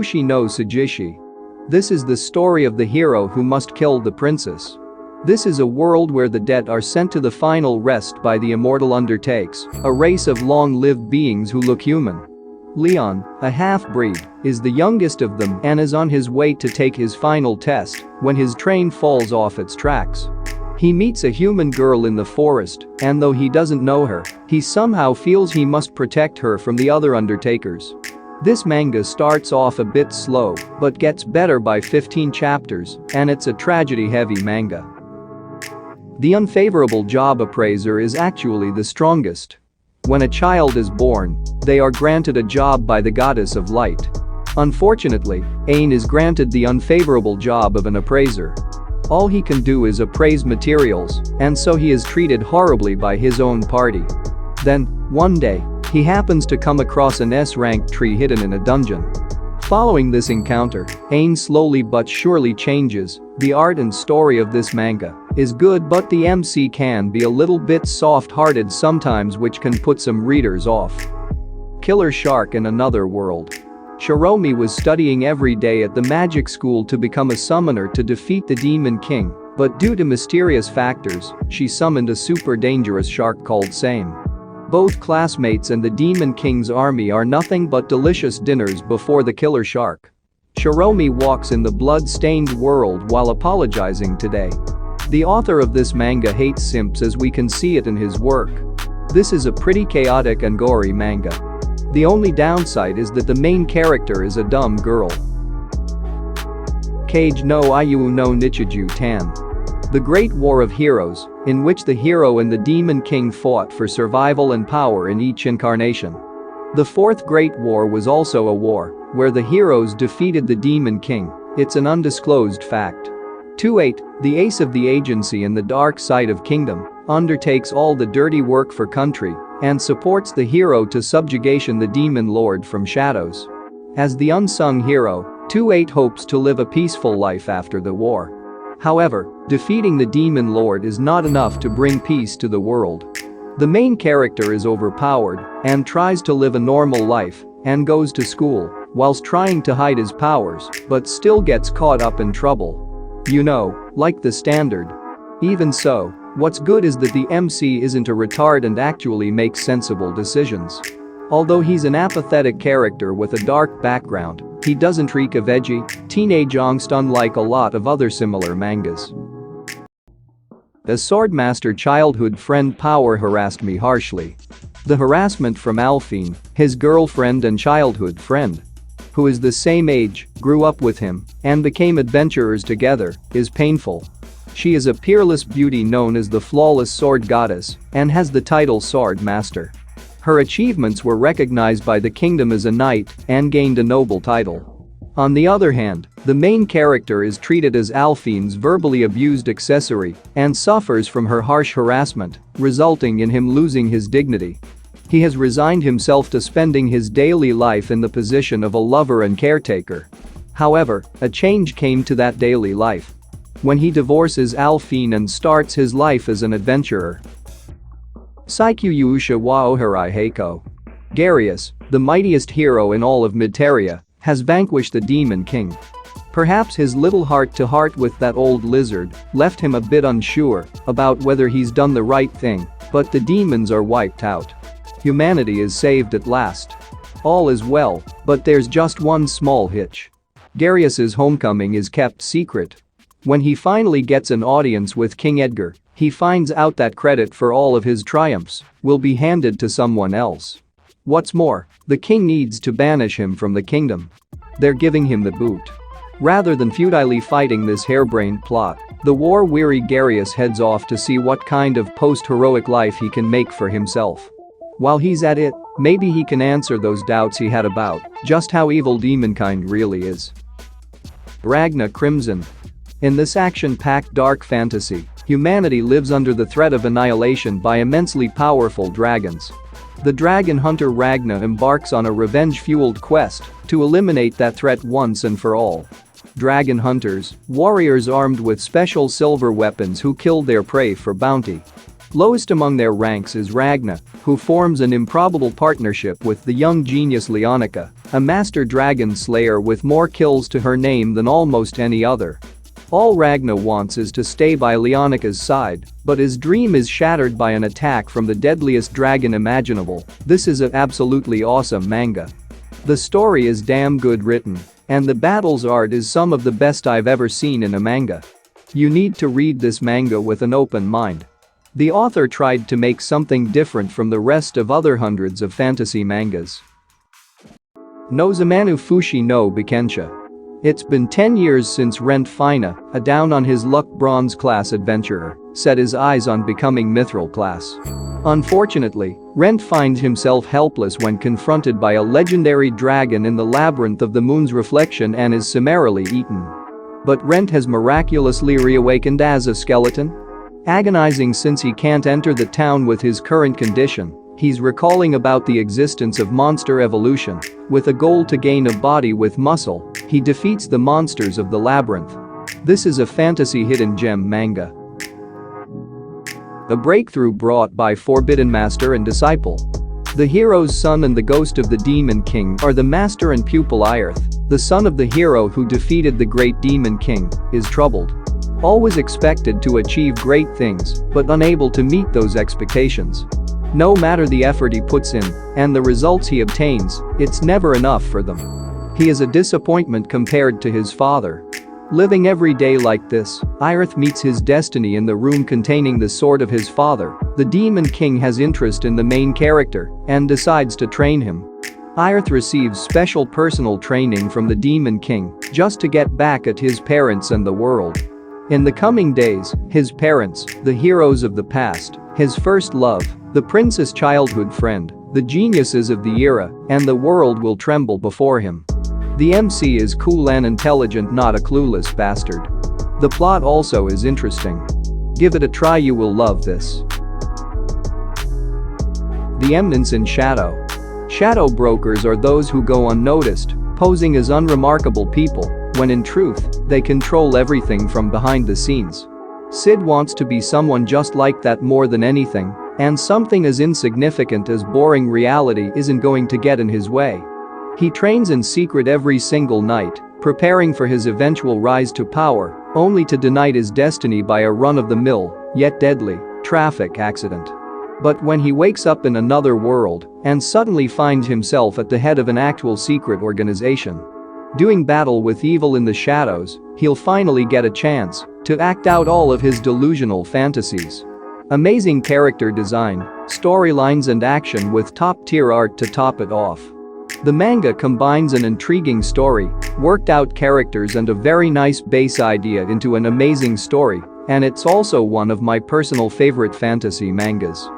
Boshi no Sujishi. This is the story of the hero who must kill the princess. This is a world where the dead are sent to the final rest by the immortal undertakes, a race of long-lived beings who look human. Leon, a half-breed, is the youngest of them and is on his way to take his final test when his train falls off its tracks. He meets a human girl in the forest, and though he doesn't know her, he somehow feels he must protect her from the other undertakers. This manga starts off a bit slow, but gets better by 15 chapters, and it's a tragedy-heavy manga. The unfavorable job appraiser is actually the strongest. When a child is born, they are granted a job by the goddess of light. Unfortunately, Ain is granted the unfavorable job of an appraiser. All he can do is appraise materials, and so he is treated horribly by his own party. Then, one day, he happens to come across an S-rank tree hidden in a dungeon. Following this encounter, Ain slowly but surely changes. The art and story of this manga is good, but the MC can be a little bit soft-hearted sometimes, which can put some readers off. Killer Shark in Another World. Shiromi was studying every day at the magic school to become a summoner to defeat the Demon King, but due to mysterious factors, she summoned a super dangerous shark called Same. Both classmates and the Demon King's army are nothing but delicious dinners before the killer shark. Shiromi walks in the blood-stained world while apologizing today. The author of this manga hates simps, as we can see it in his work. This is a pretty chaotic and gory manga. The only downside is that the main character is a dumb girl. Kage no Iyu no Nichiju Tan. The Great War of Heroes, in which the hero and the Demon King fought for survival and power in each incarnation. The Fourth Great War was also a war where the heroes defeated the Demon King. It's an undisclosed fact. 2-8, the ace of the agency in the dark side of kingdom, undertakes all the dirty work for country and supports the hero to subjugation the demon lord from shadows. As the unsung hero, 2-8 hopes to live a peaceful life after the war. However, defeating the demon lord is not enough to bring peace to the world. The main character is overpowered and tries to live a normal life and goes to school whilst trying to hide his powers, but still gets caught up in trouble. You know, like the standard. Even so, what's good is that the MC isn't a retard and actually makes sensible decisions. Although he's an apathetic character with a dark background, he doesn't reek of edgy, teenage angst unlike a lot of other similar mangas. As Swordmaster childhood friend Power harassed me harshly. The harassment from Alphine, his girlfriend and childhood friend, who is the same age, grew up with him, and became adventurers together, is painful. She is a peerless beauty known as the Flawless Sword Goddess and has the title Sword Master. Her achievements were recognized by the kingdom as a knight and gained a noble title. On the other hand, the main character is treated as Alphine's verbally abused accessory and suffers from her harsh harassment, resulting in him losing his dignity. He has resigned himself to spending his daily life in the position of a lover and caretaker. However, a change came to that daily life when he divorces Alphine and starts his life as an adventurer. Saikyu Yuusha wa Oharai Heiko. Garius, the mightiest hero in all of Midteria, has vanquished the Demon King. Perhaps his little heart-to-heart with that old lizard left him a bit unsure about whether he's done the right thing, but the demons are wiped out. Humanity is saved at last. All is well, but there's just one small hitch. Garius's homecoming is kept secret. When he finally gets an audience with King Edgar, he finds out that credit for all of his triumphs will be handed to someone else. What's more, the king needs to banish him from the kingdom. They're giving him the boot. Rather than futilely fighting this harebrained plot, the war-weary Garius heads off to see what kind of post-heroic life he can make for himself. While he's at it, maybe he can answer those doubts he had about just how evil demonkind really is. Ragna Crimson. In this action-packed dark fantasy, humanity lives under the threat of annihilation by immensely powerful dragons. The dragon hunter Ragna embarks on a revenge-fueled quest to eliminate that threat once and for all. Dragon hunters, warriors armed with special silver weapons who kill their prey for bounty. Lowest among their ranks is Ragna, who forms an improbable partnership with the young genius Leonica, a master dragon slayer with more kills to her name than almost any other. All Ragna wants is to stay by Leonica's side, but his dream is shattered by an attack from the deadliest dragon imaginable. This is an absolutely awesome manga. The story is damn good written, and the battles art is some of the best I've ever seen in a manga. You need to read this manga with an open mind. The author tried to make something different from the rest of other hundreds of fantasy mangas. Nozamanu Fushi no Bikensha. It's been 10 years since Rent Fina, a down-on-his-luck bronze class adventurer, set his eyes on becoming mithril class. Unfortunately, Rent finds himself helpless when confronted by a legendary dragon in the labyrinth of the moon's reflection and is summarily eaten. But Rent has miraculously reawakened as a skeleton? Agonizing since he can't enter the town with his current condition, he's recalling about the existence of monster evolution. With a goal to gain a body with muscle, he defeats the monsters of the labyrinth. This is a fantasy hidden gem manga. A breakthrough brought by Forbidden Master and Disciple. The hero's son and the ghost of the Demon King are the master and pupil Irith. The son of the hero who defeated the great Demon King is troubled. Always expected to achieve great things, but unable to meet those expectations. No matter the effort he puts in and the results he obtains, it's never enough for them. He is a disappointment compared to his father. Living every day like this, Irith meets his destiny in the room containing the sword of his father. The Demon King has interest in the main character and decides to train him. Irith receives special personal training from the Demon King just to get back at his parents and the world. In the coming days, his parents, the heroes of the past, his first love, the prince's childhood friend, the geniuses of the era, and the world will tremble before him. The MC is cool and intelligent, not a clueless bastard. The plot also is interesting. Give it a try, you will love this. The Eminence in Shadow. Shadow brokers are those who go unnoticed, posing as unremarkable people, when in truth, they control everything from behind the scenes. Sid wants to be someone just like that more than anything, and something as insignificant as boring reality isn't going to get in his way. He trains in secret every single night, preparing for his eventual rise to power, only to deny his destiny by a run-of-the-mill, yet deadly, traffic accident. But when he wakes up in another world and suddenly finds himself at the head of an actual secret organization, doing battle with evil in the shadows, he'll finally get a chance to act out all of his delusional fantasies. Amazing character design, storylines and action with top-tier art to top it off. The manga combines an intriguing story, worked-out characters and a very nice base idea into an amazing story, and it's also one of my personal favorite fantasy mangas.